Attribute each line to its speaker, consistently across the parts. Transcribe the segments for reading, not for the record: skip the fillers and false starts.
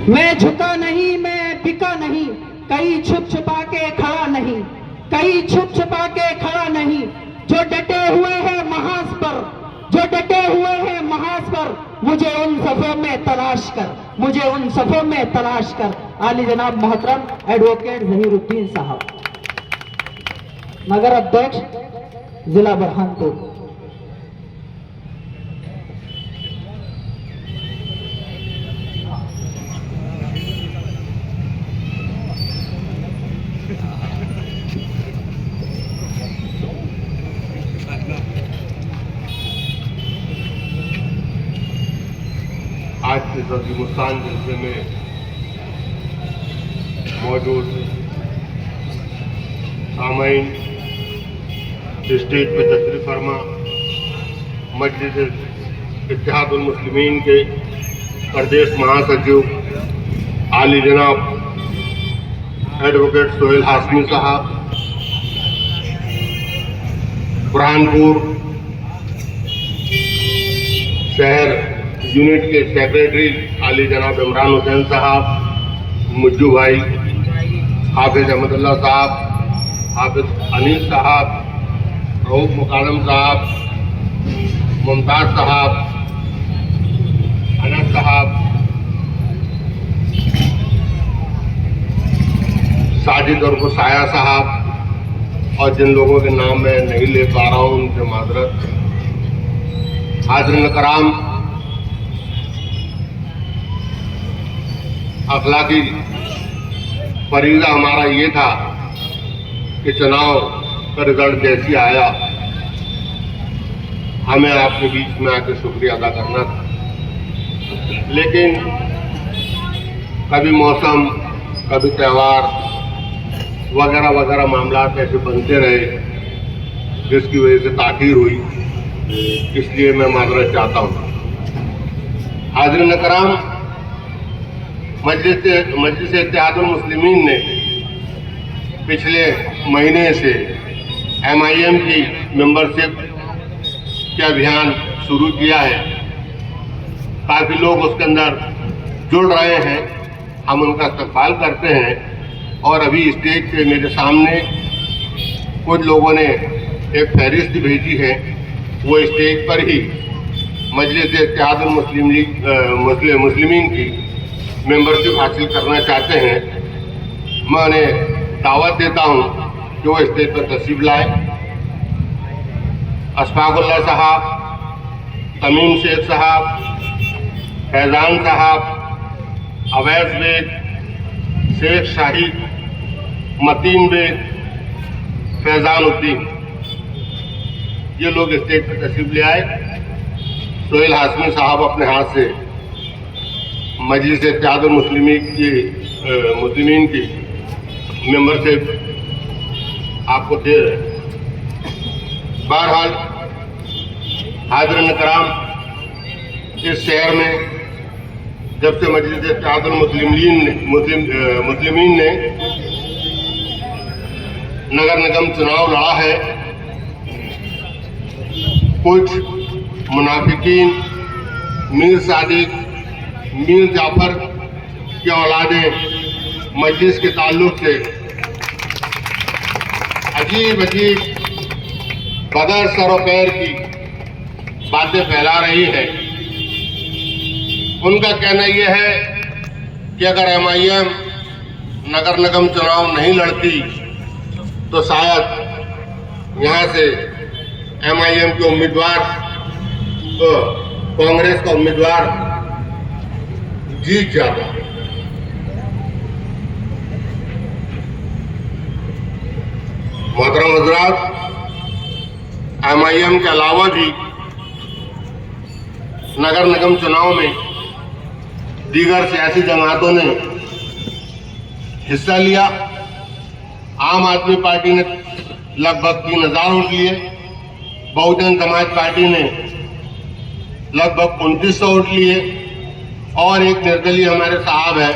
Speaker 1: मैं झुका नहीं, मैं बिका नहीं, कहीं छुप छुपा के खड़ा नहीं, कहीं छुप छुपा के खड़ा नहीं। जो डटे हुए हैं महाज पर, जो डटे हुए हैं महाज पर, मुझे उन सफों में तलाश कर, मुझे उन सफों में तलाश कर। आली जनाब मोहतरम एडवोकेट जहीरुद्दीन साहब, नगर अध्यक्ष जिला बुरहानपुर।
Speaker 2: आज के सदीमुस्तान जलसे में मौजूद सामाइन स्टेज पे तशरीफ फरमा मजलिस इत्तेहादुल मुस्लिमीन के प्रदेश महासचिव आली जनाब एडवोकेट सोहेल हाशमी साहब, बुरहानपुर शहर यूनिट के सेक्रेटरी आली जनाब इमरान हुसैन साहब, मुज्जू भाई, हाफिज अहमदुल्ला साहब, हाफिज अनीस साहब, रऊफ मुकादम साहब, मुमताज साहब, अनस साहब, साजिद और साया साहब, और जिन लोगों के नाम मैं नहीं ले पा रहा हूँ उनसे माजरत। हाज़िरीन कराम, अखलाकी फरीज़ा हमारा ये था कि चुनाव का रिजल्ट जैसी आया हमें आपके बीच में आके शुक्रिया अदा करना था, लेकिन कभी मौसम, कभी त्यौहार वगैरह वगैरह मामला ऐसे बनते रहे जिसकी वजह से ताख़ीर हुई, इसलिए मैं माजरत चाहता हूँ। हाज़िरीन कराम, मजलिस इत्तेहादुल मुस्लिमीन ने पिछले महीने से MIM की मेंबरशिप का अभियान शुरू किया है। काफ़ी लोग उसके अंदर जुड़ रहे हैं, हम उनका इस्तकबाल करते हैं। और अभी स्टेज पे मेरे सामने कुछ लोगों ने एक फहरिस्त भेजी है, वो स्टेज पर ही मजलिस इत्तेहादुल मुस्लिमीन की मेंबरशिप हासिल करना चाहते हैं। मैं उन्हें दावत देता हूं कि वो स्टेज पर तशरीफ लाए। अशफाकुल्लाह साहब, तमीम शेख साहब, फैज़ान साहब, अवैस बेग, शेख शाहिद, मतीन बेग, फैज़ानुद्दीन, ये लोग स्टेज पर तशरीफ ले आए। सोहेल हाशमी साहब अपने हाथ से मजलिस इत्तेहादुल मुस्लिमीन की मेंबरशिप आपको दे रहे हैं। बहरहाल हाज़िरीन कराम, इस शहर में जब से मजलिस इत्तेहादुल मुस्लिमीन ने नगर निगम चुनाव लड़ा है, कुछ मुनाफिकीन मीर सादिक, मीर जाफर की औलादें मजलिस के ताल्लुक से अजीब अजीब बगैर सर पैर की बातें फैला रही है। उनका कहना यह है कि अगर MIM नगर निगम चुनाव नहीं लड़ती तो शायद यहाँ से MIM के उम्मीदवार, कांग्रेस का उम्मीदवार जीत जाता। मोहतरम हज़रात, MIM के अलावा भी नगर निगम चुनाव में दीगर सियासी जमातों ने हिस्सा लिया। आम आदमी पार्टी ने लगभग 3000 वोट लिए, बहुजन समाज पार्टी ने लगभग 2900 वोट लिए, और एक निर्दलीय हमारे साहब है,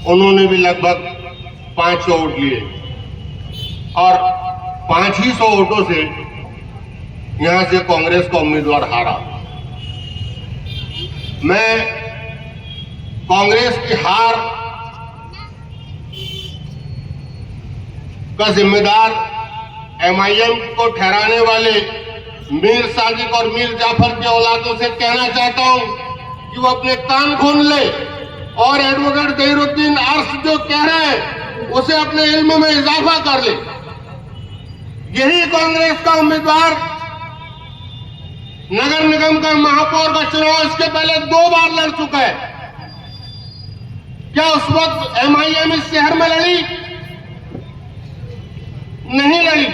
Speaker 2: उन्होंने भी लगभग 500 वोट लिए, और 500 वोटों से यहां से कांग्रेस का उम्मीदवार हारा। मैं कांग्रेस की हार का जिम्मेदार एमआईएम को ठहराने वाले मीर सादिक और मीर जाफर के औलादों से कहना चाहता हूं कि वो अपने कान खोल ले और एडवोकेट जहीरुद्दीन अर्श जो कह रहे हैं उसे अपने इल्म में इजाफा कर ले। यही कांग्रेस का उम्मीदवार नगर निगम का महापौर का चुनाव इसके पहले 2 बार लड़ चुका है। क्या उस वक्त एमआईएम इस शहर में लड़ी? नहीं लड़ी।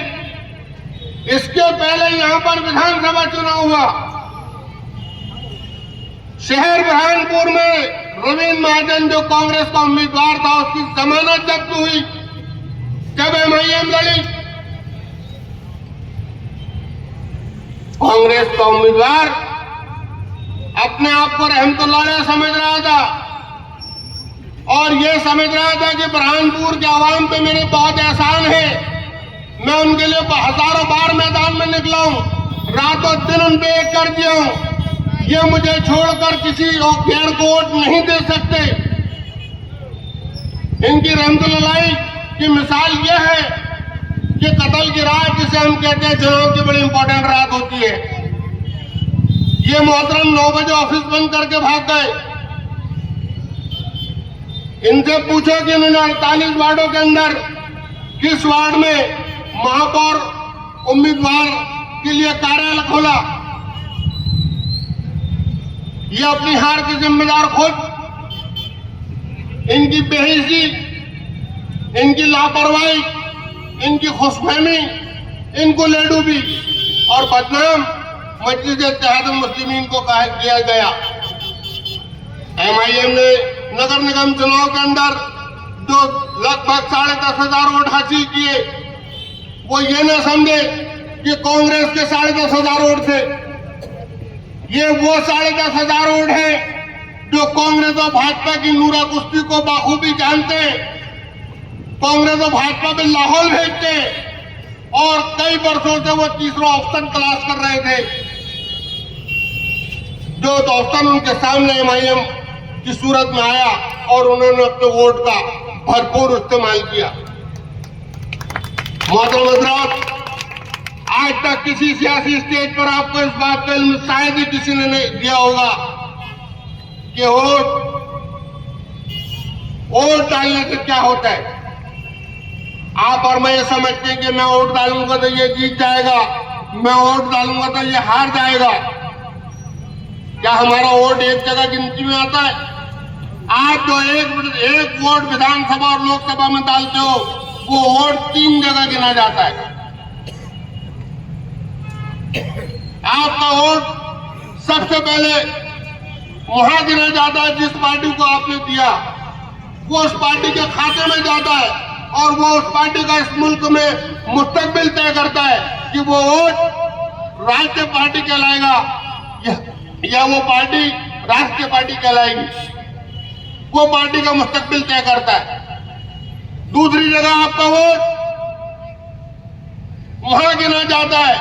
Speaker 2: इसके पहले यहां पर विधानसभा चुनाव हुआ। शहर बुरहानपुर में रवींद्र महाजन जो कांग्रेस का उम्मीदवार था उसकी जमानत जब्त हुई जब एमआईएम लड़ी। कांग्रेस का उम्मीदवार अपने आप को रहमतुल्लाह समझ रहा था और ये समझ रहा था कि बुरहानपुर के आवाम पे मेरे बहुत एहसान है, मैं उनके लिए हजारों बार मैदान में निकला हूं, रातों दिन उन पे एक कर दिया हूं, ये मुझे छोड़कर किसी गैर को वोट नहीं दे सकते। इनकी रहमतुल्लाह की मिसाल यह है कि कत्ल की रात जिसे हम कहते हैं चुनाव की बड़ी इंपॉर्टेंट रात होती है, ये मोहतरम 9 बजे ऑफिस बंद करके भाग गए। इनसे पूछो कि इन्होंने 48 वार्डों के अंदर किस वार्ड में महापौर उम्मीदवार के लिए कार्यालय खोला। ये अपनी हार के जिम्मेदार खुद, इनकी बेहिसी, इनकी लापरवाही, इनकी खुशफहमी इनको ले डूबी और बदनाम मस्जिद इत्तेहादुल मुस्लिमीन को किया गया। एमआईएम ने नगर निगम चुनाव के अंदर जो लगभग 10,500 वोट हासिल किए, वो ये ना समझे कि कांग्रेस के 10,500 वोट थे। ये वो 10,500 वोट है जो कांग्रेस और भाजपा की नूरा कुश्ती को बाखूबी जानते हैं। कांग्रेस और भाजपा में लाहौल भेजते हैं और कई वर्षों से वो तीसरा ऑप्शन तलाश कर रहे थे, जो ऑप्शन उनके सामने एमआईएम की सूरत में आया और उन्होंने अपने वोट का भरपूर इस्तेमाल किया। मोहतरम हज़रात, आज तक किसी सियासी स्टेज पर आपको इस बात का इल्म शायद ही किसी ने नहीं दिया होगा कि वोट डालने से क्या होता है। आप और मैं ये समझते हैं कि मैं वोट डालूंगा तो ये जीत जाएगा, मैं वोट डालूंगा तो ये हार जाएगा। क्या हमारा वोट एक जगह गिनती में आता है? आप जो एक वोट विधानसभा और लोकसभा में डालते हो, वो वोट 3 जगह गिना जाता है। आपका वोट सबसे पहले वहां गिना जाता है जिस पार्टी को आपने दिया, वो उस पार्टी के खाते में जाता है और वो उस पार्टी का इस मुल्क में मुस्तकबिल तय करता है कि वो वोट राष्ट्रीय पार्टी कहलाएगा या वो पार्टी राष्ट्रीय पार्टी कहलाएगी। वो पार्टी का मुस्तकबिल तय करता है। दूसरी जगह आपका वोट वहां गिना जाता है,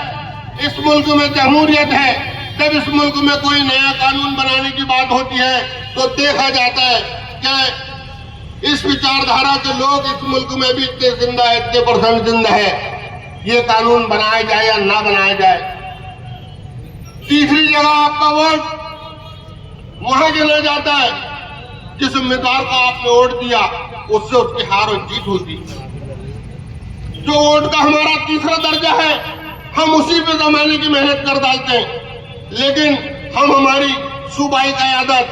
Speaker 2: इस मुल्क में जमहूरियत है, जब इस मुल्क में कोई नया कानून बनाने की बात होती है तो देखा जाता है कि इस विचारधारा के लोग इस मुल्क में भी इतने जिंदा है, इतने % जिंदा है, ये कानून बनाया जाए या ना बनाया जाए। तीसरी जगह आपका वोट वहां गिना जाता है जिस उम्मीदवार को आपने वोट दिया उससे उसकी हार और जीत होती है। जो वोट का हमारा तीसरा दर्जा है, हम उसी पे जमाने की मेहनत कर डालते हैं, लेकिन हम हमारी सूबाई क़यादत,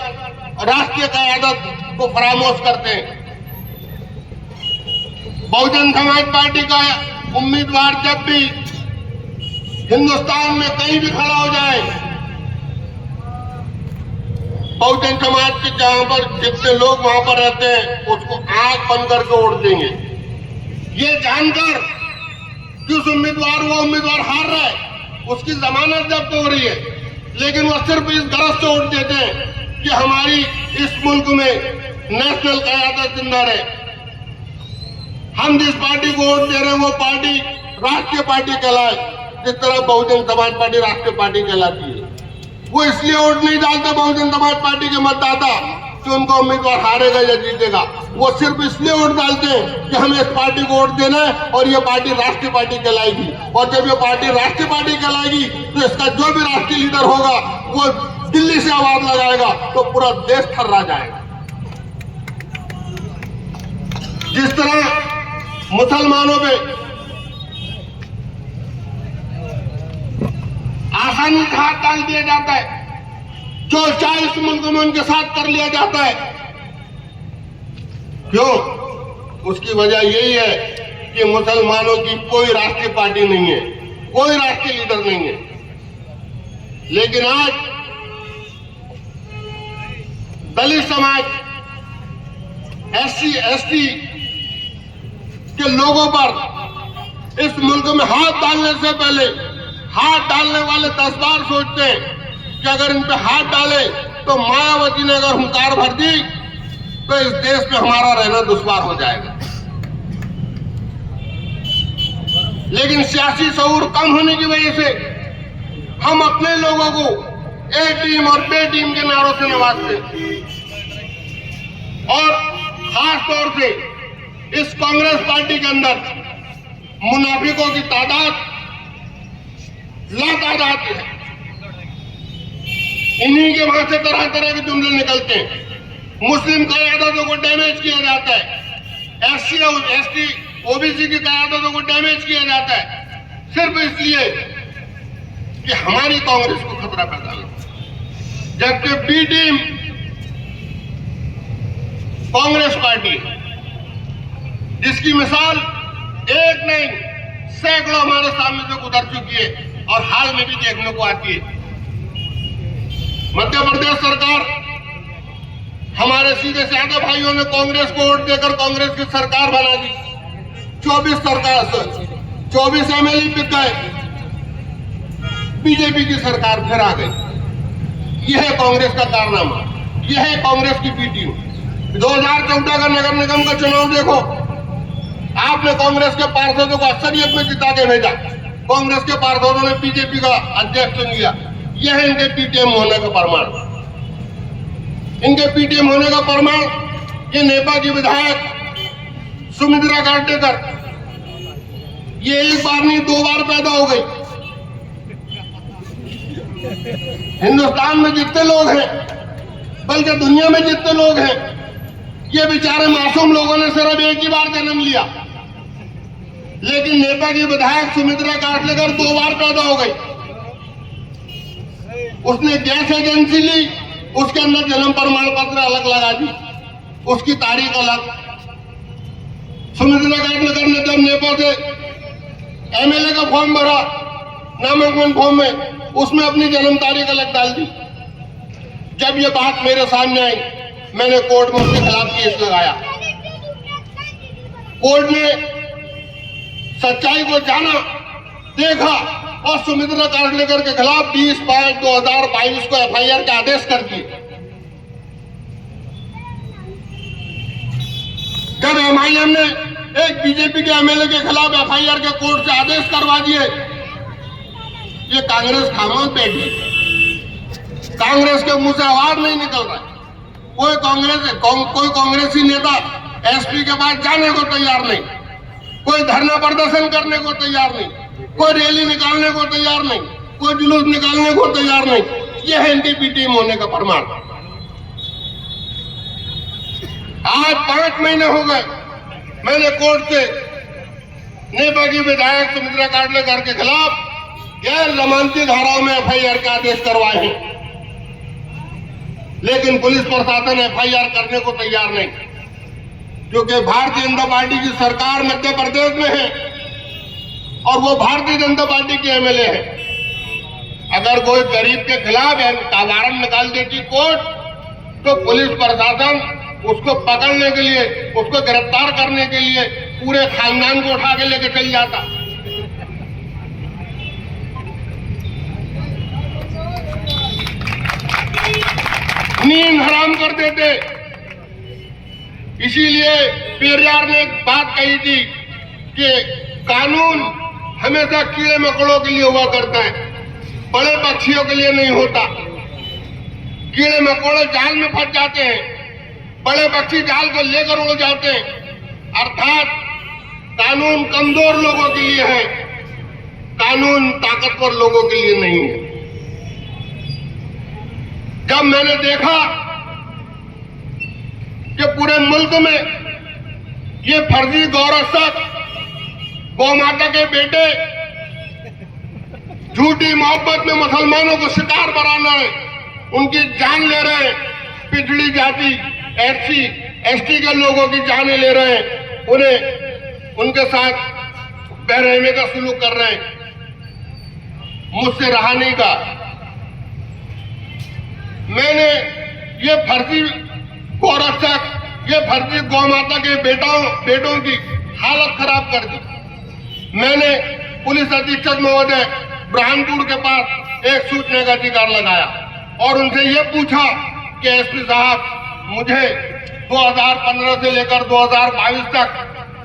Speaker 2: राष्ट्रीय क़यादत को फरामोश करते हैं। बहुजन समाज पार्टी का उम्मीदवार जब भी हिंदुस्तान में कहीं भी खड़ा हो जाए, बहुजन समाज के जहां पर जितने लोग वहां पर रहते हैं उसको आंख बंद करके वोट देंगे, ये जानकर कि उस उम्मीदवार वो उम्मीदवार हार रहा है, उसकी जमानत जब्त हो रही है, लेकिन वो सिर्फ इस गरज से वोट देते हैं कि हमारी इस मुल्क में नेशनल क़यादत जिंदा रहे। हम जिस पार्टी को वोट दे रहे हैं वो पार्टी राष्ट्रीय पार्टी कहलाए, जिस तरह बहुजन समाज पार्टी राष्ट्रीय पार्टी कहलाती है। वो इसलिए वोट नहीं डालते बहुजन समाज पार्टी के मतदाता कि उनका उम्मीदवार हारेगा या जीतेगा। वो सिर्फ इसलिए वोट डालते हैं कि हमें इस पार्टी को वोट देना है और ये पार्टी राष्ट्रीय पार्टी कहलाएगी। और जब ये पार्टी राष्ट्रीय पार्टी कहलाएगी तो इसका जो भी राष्ट्रीय लीडर होगा वो दिल्ली से आवाज लगाएगा तो पूरा देश थर्रा जाएगा। जिस तरह मुसलमानों पे आसानी से हाथ डाल दिया जाता है, जो चाहे इस मुल्क में उनके साथ कर लिया जाता है, क्यों? उसकी वजह यही है कि मुसलमानों की कोई राष्ट्रीय पार्टी नहीं है, कोई राष्ट्रीय लीडर नहीं है। लेकिन आज दलित समाज, SC ST के लोगों पर इस मुल्क में हाथ डालने से पहले हाथ डालने वाले 10 बार सोचते हैं कि अगर इन पे हाथ डाले तो मायावती ने अगर हुंकार भर दी तो इस देश में हमारा रहना दुश्वार हो जाएगा। लेकिन सियासी शऊर कम होने की वजह से हम अपने लोगों को ए टीम और बे टीम के नारों से नवाजते हैं। और खास तौर से इस कांग्रेस पार्टी के अंदर मुनाफिकों की तादाद लातादाद है। इन्हीं के वहां से तरह तरह के जुमले निकलते हैं। मुस्लिम क़यादतों को डैमेज किया जाता है, SC और ST OBC की क़यादतों को डैमेज किया जाता है, सिर्फ इसलिए कि हमारी कांग्रेस को खतरा पैदा हो। जबकि बी टीम कांग्रेस पार्टी जिसकी मिसाल एक नहीं सैकड़ों हमारे सामने से गुजर चुकी है और हाल में भी देखने को आती है। मध्य प्रदेश सरकार, हमारे सीधे साधे भाइयों ने कांग्रेस को वोट देकर कांग्रेस की सरकार बना दी। 24 MLA बिक गए, बीजेपी की सरकार फिर आ गई। यह है कांग्रेस का कारनामा, यह है कांग्रेस की पीटीयू। 2014 का नगर निगम का चुनाव देखो, आपने कांग्रेस के पार्षदों को अक्सरियत में जिता के भेजा, कांग्रेस के पार्षदों ने बीजेपी का अध्यक्ष चुन लिया। यह है इनके पीटीएम होने का प्रमाण। इनके पीटीएम होने का प्रमाण ये नेपा की विधायक सुमित्रा काटकर, ये एक बार नहीं 2 बार पैदा हो गई। हिंदुस्तान में जितने लोग हैं, बल्कि दुनिया में जितने लोग हैं, ये बेचारे मासूम लोगों ने सिर्फ एक ही बार जन्म लिया। लेकिन नेपा की विधायक सुमित्रा काटकर 2 बार पैदा हो गई। उसने गैस एजेंसी ली, उसके अंदर जन्म प्रमाण पत्र अलग लगा दी, उसकी तारीख अलग। सुमित्रा काटकर ने जब नेपा से MLA का फॉर्म भरा, नामांकन फॉर्म में, उसमें अपनी जन्म तारीख अलग डाल दी। जब ये बात मेरे सामने आई, मैंने कोर्ट में उसके खिलाफ केस लगाया। कोर्ट ने सच्चाई को जाना, देखा और सुमित्रा काटलेकर के खिलाफ 20/5/2022 को FIR के आदेश कर दिए। जब MIM ने एक बीजेपी के MLA के खिलाफ FIR के कोर्ट से आदेश करवा दिए, ये कांग्रेस खामोश बैठी। कांग्रेस के मुंह से आवाज नहीं निकल रहा। कोई कांग्रेसी नेता SP के पास जाने को तैयार नहीं, कोई धरना प्रदर्शन करने को तैयार नहीं, कोई रैली निकालने को तैयार नहीं, कोई जुलूस निकालने को तैयार नहीं। यह है इनकी पीटीएम होने का प्रमाण। आज 5 महीने हो गए, मैंने कोर्ट से नेपा की विधायक सुमित्रा काटलेकर के खिलाफ गैर जमानती धाराओं में FIR के आदेश करवाए हैं, लेकिन पुलिस प्रशासन FIR करने को तैयार नहीं, क्योंकि भारतीय जनता पार्टी की सरकार मध्य प्रदेश में है और वो भारतीय जनता पार्टी के MLA है। अगर कोई गरीब के खिलाफ वारंट निकाल देती कोर्ट, तो पुलिस प्रशासन उसको पकड़ने के लिए, उसको गिरफ्तार करने के लिए पूरे खानदान को उठा के लेके चल जाता। नींद हराम कर देते। इसीलिए पेरियार ने एक बात कही थी कि कानून हमेशा कीड़े मकोड़ों के लिए हुआ करता है, बड़े पक्षियों के लिए नहीं होता। कीड़े मकोड़े जाल में फंस जाते हैं, बड़े पक्षी जाल को लेकर उड़ जाते हैं। अर्थात कानून कमजोर लोगों के लिए है, कानून ताकतवर लोगों के लिए नहीं है। जब मैंने देखा कि पूरे मुल्क में ये फर्जी गौरक्षक गौ माता के बेटे झूठी मोहब्बत में मुसलमानों को शिकार बनाना है, उनकी जान ले रहे हैं, पिछड़ी जाति एससी एसटी के लोगों की जानें ले रहे हैं, उन्हें उनके साथ बेरहमी का सुलूक कर रहे हैं। मुझसे रहा नहीं का। मैंने ये फर्जी गौरक्षक, ये फर्जी गौ माता के बेटों की हालत खराब कर दी। मैंने पुलिस अधीक्षक महोदय बुरहानपुर के पास एक सूचना का अधिकार लगाया और उनसे ये पूछा कि एसपी साहब, मुझे 2015 से लेकर 2022 तक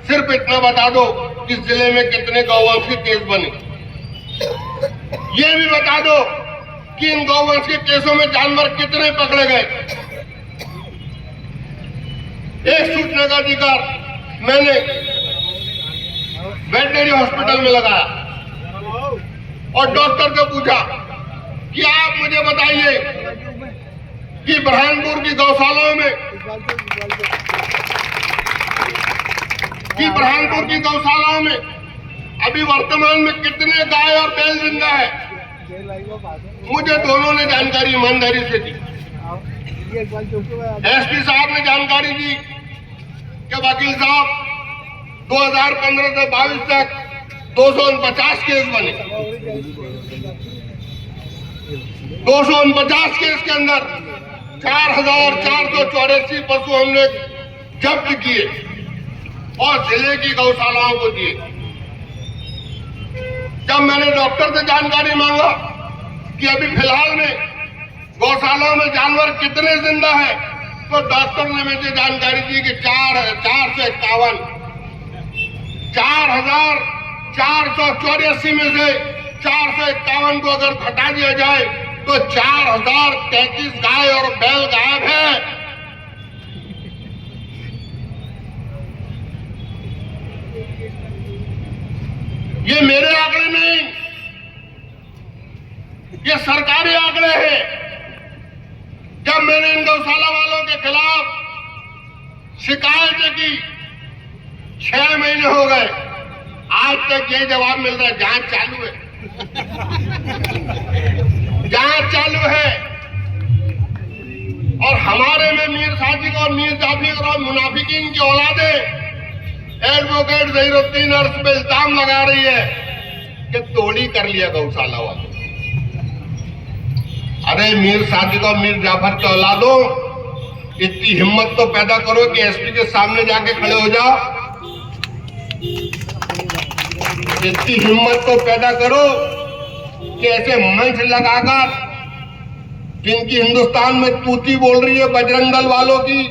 Speaker 2: सिर्फ इतना बता दो कि जिले में कितने गौवंश के केस बने। ये भी बता दो कि इन गौवंश के केसों में जानवर कितने पकड़े गए। एक सूचना का अधिकार मैंने वेटनरी हॉस्पिटल में लगाया और डॉक्टर से पूछा कि आप मुझे बताइए कि बुरहानपुर की गौशालाओं में अभी वर्तमान में कितने गाय और बैल जिंदा है। मुझे दोनों ने जानकारी ईमानदारी से दी। एसपी साहब ने जानकारी दी कि वकील साहब 2015 से 22 तक 249 केस बने। 249 केस के अंदर 4,484 पशु हमने जब्त किए और जिले की गौशालाओं को दिए। जब मैंने डॉक्टर से जानकारी मांगा कि अभी फिलहाल में गौशालाओं में जानवर कितने जिंदा है, तो डॉक्टर ने मुझे जानकारी दी कि 4,454 4,484 में से 451 को अगर घटा दिया जाए तो 4,033 गाय और बैल गायब है। ये मेरे आंकड़े नहीं, ये सरकारी आंकड़े हैं। जब मैंने इन गौशाला वालों के खिलाफ शिकायतें की, 6 महीने हो गए, आज तक ये जवाब मिल रहा है जांच चालू है। जांच चालू है। और हमारे में मीर सादिक और मीर जाफर और मुनाफिकीन की औलादें एडवोकेट जहीरुद्दीन अर्श पे इल्जाम लगा रही है कि तोड़ी कर लिया गौशाला वालों। अरे मीर सादिक और मीर जाफर के औलादों, इतनी हिम्मत तो पैदा करो कि एसपी के सामने जाके खड़े हो जाओ। इतनी हिम्मत तो पैदा करो कि ऐसे मंच लगाकर जिनकी हिंदुस्तान में तूती बोल रही है बजरंग दल वालों की,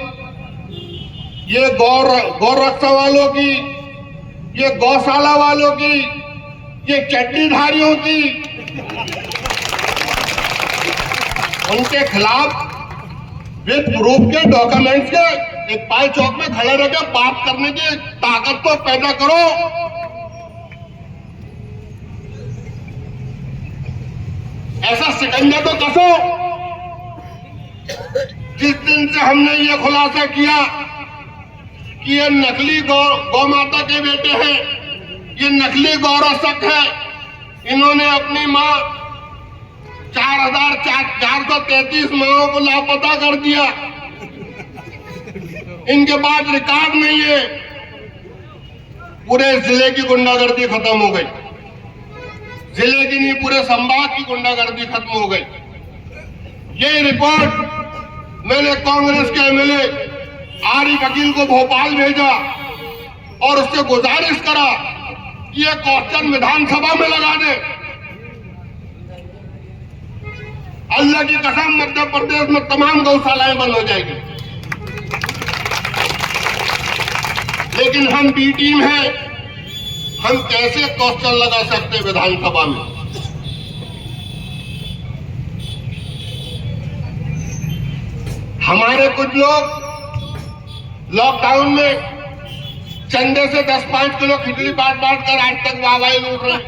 Speaker 2: ये गौरक्षा वालों की, ये गौशाला वालों की, ये चड्डीधारियों की, उनके खिलाफ विद प्रूफ के डॉक्यूमेंट्स के एक पाल चौक में खड़े रह के बात करने की ताकत तो पैदा करो। ऐसा शिकंजा तो कसो। जिस दिन से हमने ये खुलासा किया कि ये नकली गौ माता के बेटे हैं, ये नकली गौरक्षक है, इन्होंने अपनी मां 4,433 माओं को लापता कर दिया, इनके पास रिकॉर्ड नहीं है, पूरे जिले की गुंडागर्दी खत्म हो गई। जिले की नहीं, पूरे संभाग की गुंडागर्दी खत्म हो गई। ये रिपोर्ट मैंने कांग्रेस के एमएलए आरिफ वकील को भोपाल भेजा और उससे गुजारिश करा कि ये क्वेश्चन विधानसभा में लगा दे। अल्लाह की कसम, मध्य प्रदेश में तमाम गौशालाएं बंद हो जाएगी। लेकिन हम बी टीम हैं, हम कैसे क्वेश्चन लगा सकते हैं विधानसभा में? हमारे कुछ लोग लॉकडाउन में चंदे से 10-5 किलो खिचड़ी बांट कर आज तक वाहवाही लूट रहे हैं।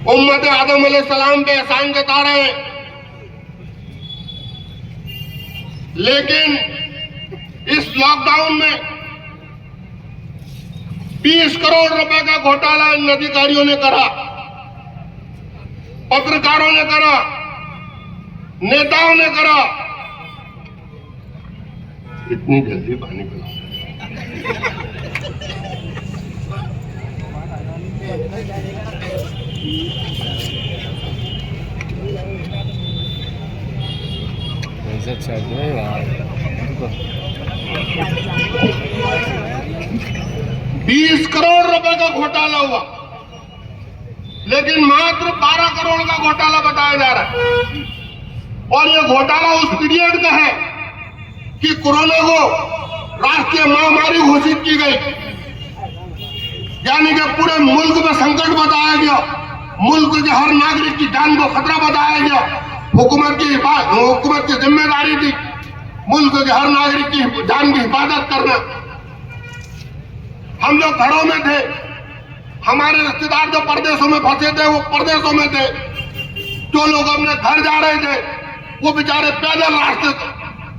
Speaker 2: उम्मत आदम अलैहिस्सलाम पे एहसान जता रहे हैं, लेकिन इस लॉकडाउन में 20 करोड़ रुपए का घोटाला इन अधिकारियों ने करा, पत्रकारों ने करा, नेताओं ने करा। इतनी जल्दी पानी पिला 20 करोड़ रुपए का घोटाला हुआ, लेकिन मात्र 12 करोड़ का घोटाला बताया जा रहा है। और यह घोटाला उस पीरियड का है कि कोरोना को राष्ट्रीय महामारी घोषित की गई, यानी कि पूरे मुल्क में संकट बताया गया, मुल्क के हर नागरिक की जान को खतरा बताया गया। हुकूमत की जिम्मेदारी थी मुल्क के हर नागरिक की जान की हिफाजत करना। हम लोग घरों में थे, हमारे रिश्तेदार जो परदेशों में फंसे थे वो परदेशों में थे, जो लोग अपने घर जा रहे थे वो बेचारे पैदल रास्ते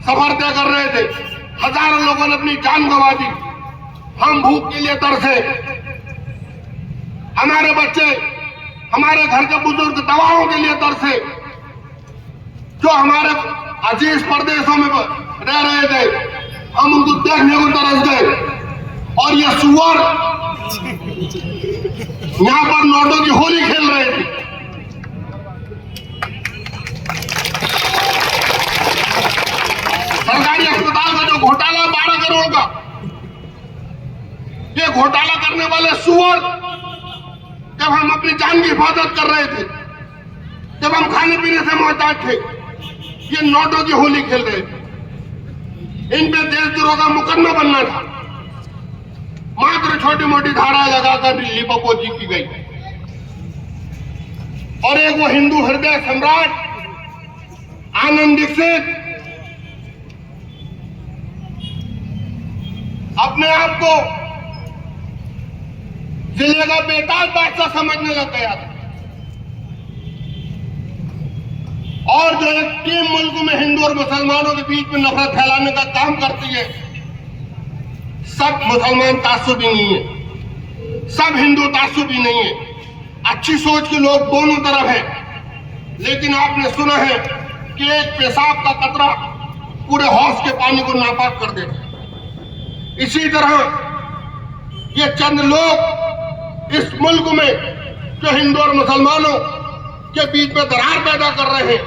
Speaker 2: सफर तय कर रहे थे। हजारों लोगों ने अपनी जान गंवा दी। हम भूख के लिए तरसे, हमारे बच्चे, हमारे घर के बुजुर्ग दवाओं के लिए तरसे, जो हमारे अजीज परदेशों में रह रहे थे, हम उनको देखने को तरस गए। और ये सुअर यहां पर नोटों की होली खेल रहे थे। सरकारी अस्पताल का जो घोटाला 12 करोड़ का, ये घोटाला करने वाले सुअर जब हम अपनी जान की हिफाजत कर रहे थे, जब हम खाने पीने से मोहताज थे, ये नोटों की होली खेल रहे थे। इन पे देशद्रोह का मुकदमा बनना था, मात्र छोटी मोटी धाराएं लगाकर लिपापोती की गई। और एक वो हिंदू हृदय सम्राट आनंद दीक्षित अपने आप को जिले का बेताज बादशाह समझने लग गया था। और जो एक टीम मुल्क में हिंदू और मुसलमानों के बीच में नफरत फैलाने का काम करती है, सब मुसलमान तासुबी नहीं है, सब हिंदू तासुबी नहीं है, अच्छी सोच के लोग दोनों तरफ हैं। लेकिन आपने सुना है कि एक पेशाब का कतरा पूरे हौज के पानी को नापाक कर देता है। इसी तरह ये चंद लोग इस मुल्क में जो हिंदू और मुसलमानों के बीच में दरार पैदा कर रहे हैं,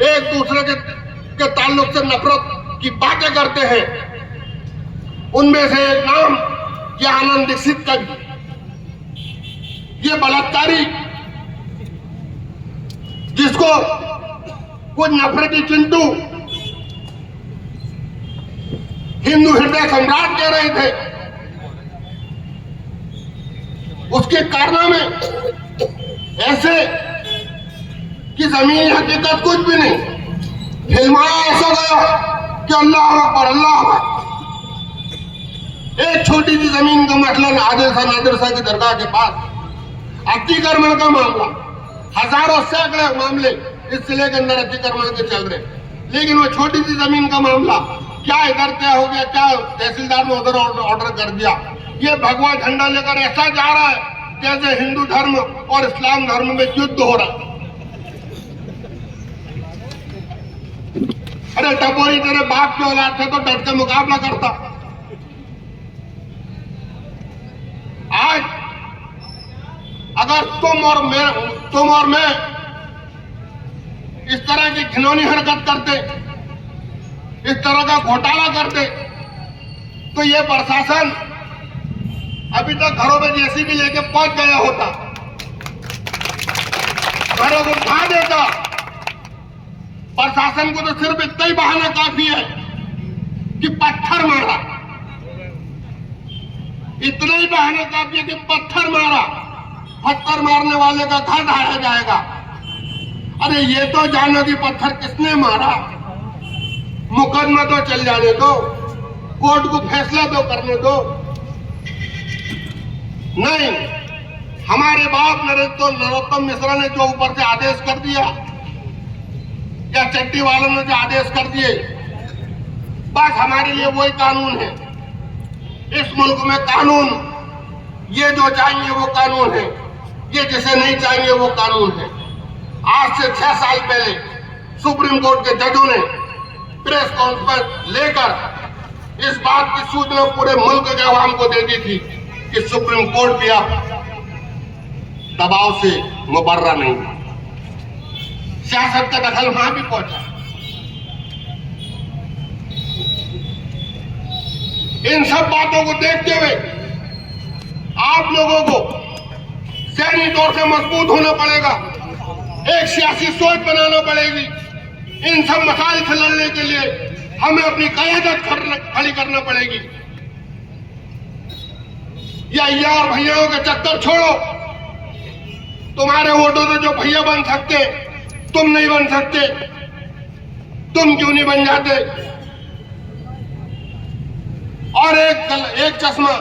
Speaker 2: एक दूसरे के ताल्लुक से नफरत की बातें करते हैं, उनमें से एक नाम ये आनंद दीक्षित का भी। ये बलात्कारी जिसको कुछ नफरती चिंटू हिंदू हृदय सम्राट कह रहे थे, उसके कारनामे ऐसे कि जमीनी हकीकत कुछ भी नहीं, फिल्माया ऐसा गया कि अल्लाह अकबर अल्लाह अकबर। एक छोटी सी जमीन का मसला आदिल शाह नादिर शाह की दरगाह के पास अतिक्रमण का मामला, हजारों सैकड़े मामले इस जिले के अंदर अतिक्रमण के चल रहे, लेकिन वो छोटी सी जमीन का मामला क्या इधर क्या हो गया, क्या तहसीलदार ने उधर ऑर्डर कर दिया। ये भगवा झंडा लेकर ऐसा जा रहा है जैसे हिंदू धर्म और इस्लाम धर्म में युद्ध हो रहा है। अरे टपोरी तेरे बाप के औलाद थे तो डट के मुकाबला करता। आज अगर तुम और मैं इस तरह की घिनौनी हरकत करते, इस तरह का घोटाला करते, तो ये प्रशासन अभी तक घरों में जेसीबी लेके पहुंच गया होता, घरों को उठा देता। प्रशासन को तो सिर्फ इतना ही बहाना काफी है कि पत्थर मारा, इतना ही बहाना काफी है कि पत्थर मारा, पत्थर मारने वाले का घर ढाया जाएगा। अरे ये तो जानो कि पत्थर किसने मारा, मुकदमा तो चल जाने दो, कोर्ट को फैसला तो करने दो। नहीं, हमारे बाप नरोत्तम मिश्रा ने जो ऊपर से आदेश कर दिया या चट्टी वालों ने जो आदेश कर दिए, बस हमारे लिए वही कानून है। इस मुल्क में कानून, ये जो चाहिए वो कानून है, ये जिसे नहीं चाहिए वो कानून है। आज से 6 साल पहले सुप्रीम कोर्ट के जजों ने प्रेस कॉन्फ्रेंस लेकर इस बात की सूचना पूरे मुल्क के अवाम को दे दी थी कि सुप्रीम कोर्ट भी अब दबाव से मुबर्रा नहीं है। सियासत का दखल वहां भी पहुंचा। इन सब बातों को देखते हुए आप लोगों को सैन्य तौर से मजबूत होना पड़ेगा, एक सियासी सोच बनाना पड़ेगी। इन सब मसाइल से लड़ने के लिए हमें अपनी क़यादत खड़ी करना पड़ेगी। या यार भैयाओं के चक्कर छोड़ो। तुम्हारे वोटों से जो भैया बन सकते तुम नहीं बन सकते, तुम क्यों नहीं बन जाते? और एक चश्मा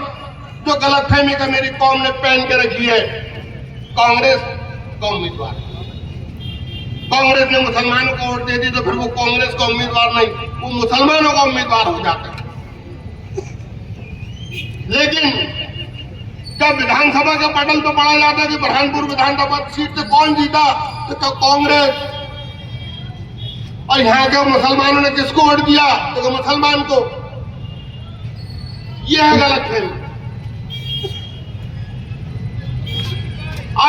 Speaker 2: जो गलतफहमी का मेरी कौम ने पहन के रखी है, कांग्रेस का उम्मीदवार। कांग्रेस ने मुसलमानों को वोट दे दी तो फिर वो कांग्रेस का उम्मीदवार नहीं, वो मुसलमानों का उम्मीदवार हो जाता है। लेकिन जब विधानसभा का पटल तो पड़ा जाता है कि बुरहानपुर विधानसभा सीट से कौन जीता, तो कांग्रेस। और यहाँ के मुसलमानों ने किसको वोट दिया, तो मुसलमान को। यह है गलतफहमी।